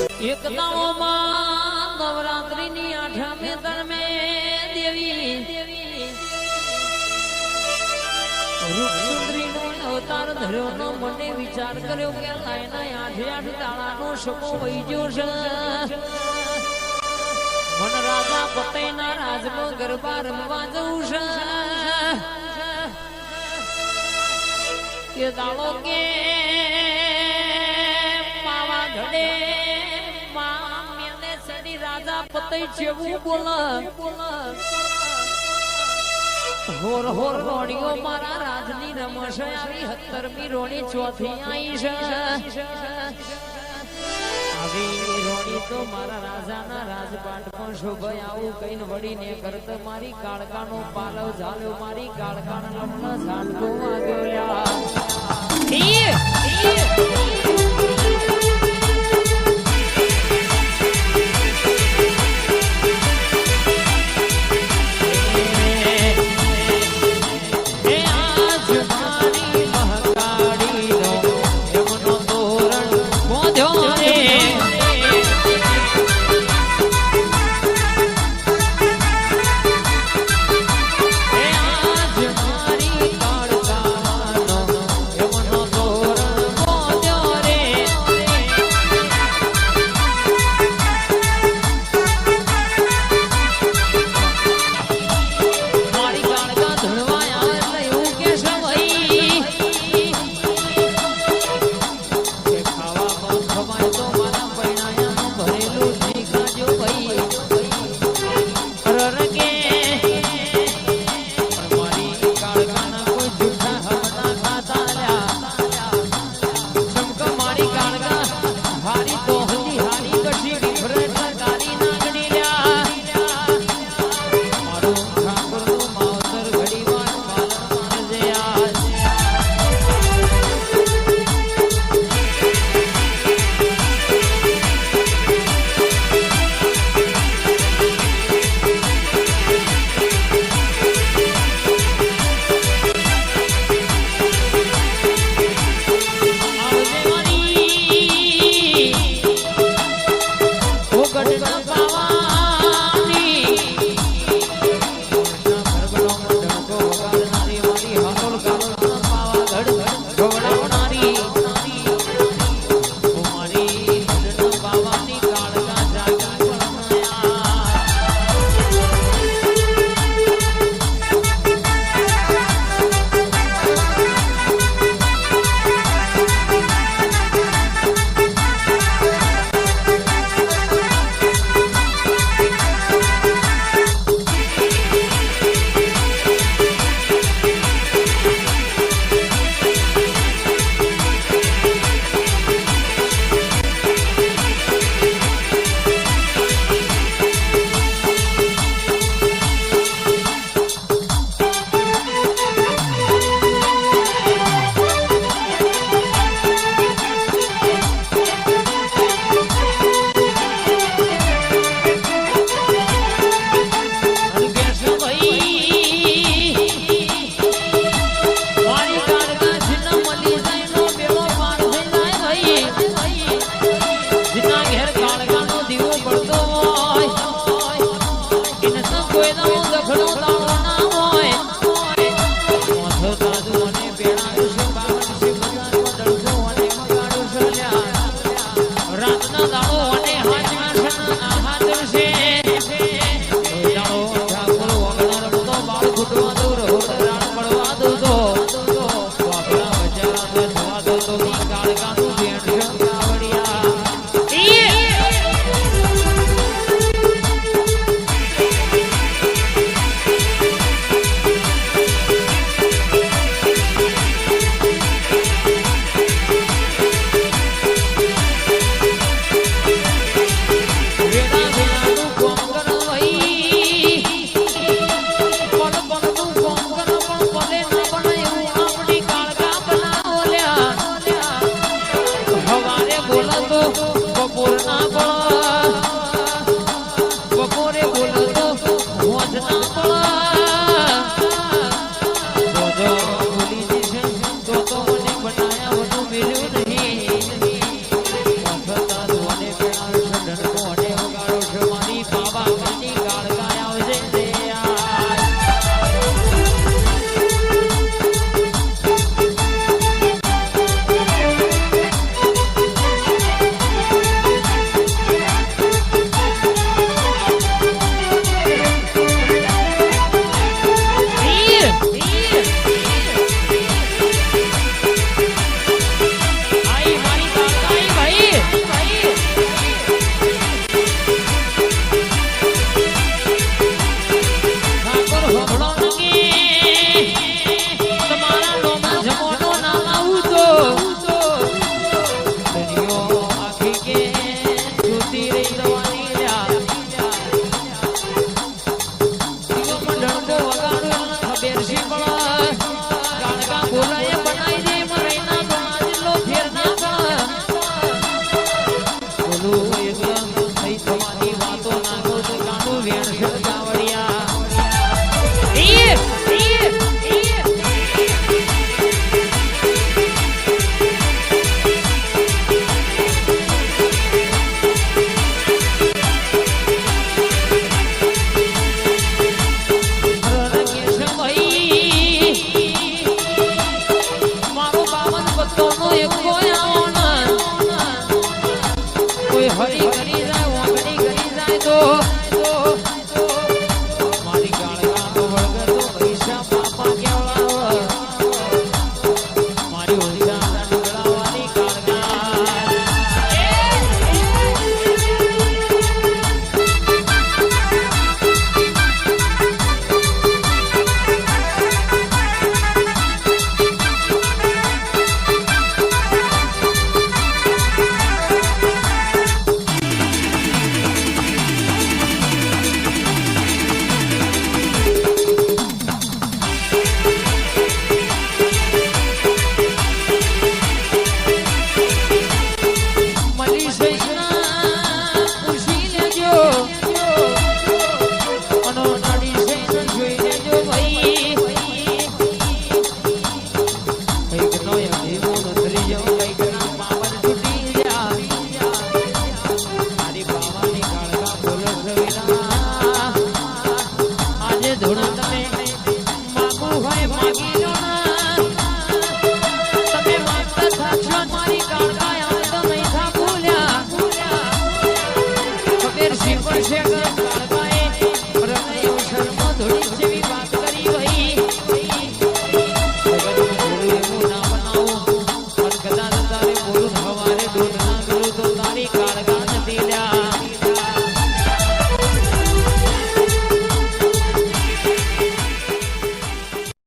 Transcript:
એક દાળોમાં નવરાત્રીની આઠમે ધર્મે દેવી રૂપસુંદરીનો અવતાર ધર્યોનો મને વિચાર કર્યો કે લાયના આઠે આઠ દાડાનો સમો વહી ગયો છે. મન રાજા પતઈના રાજમાં ગરબા રમવા જવું છે. કે દાડો કે પાવાગઢે મેને સડી રાજા પતઈ જેવું બોલા હોર હોર રોણીઓ મારા રાજની રમશ આવી 17મી રોણી ચોથી આવી છે. આવી રોણી તો મારા રાજાના રાજપાટમાં શોભાય આવું કઈને વળીને કરત મારી કાળકાનો પાલવ ઝાલ્યો મારી કાળકાના લમણા ઝાડકો વાગ્યો લ્યા. હોય એટલે થઈ થવાની વાતો નાખો તો કાંડું વેણશે ગાવડિયા હરી કરી જાય વાંગડી કરી જાય તો મારી ગાળગાનો વળગે તો પૈસા પાપા કેવડાવ મારી હોળીના ડુગડાવાની શેખ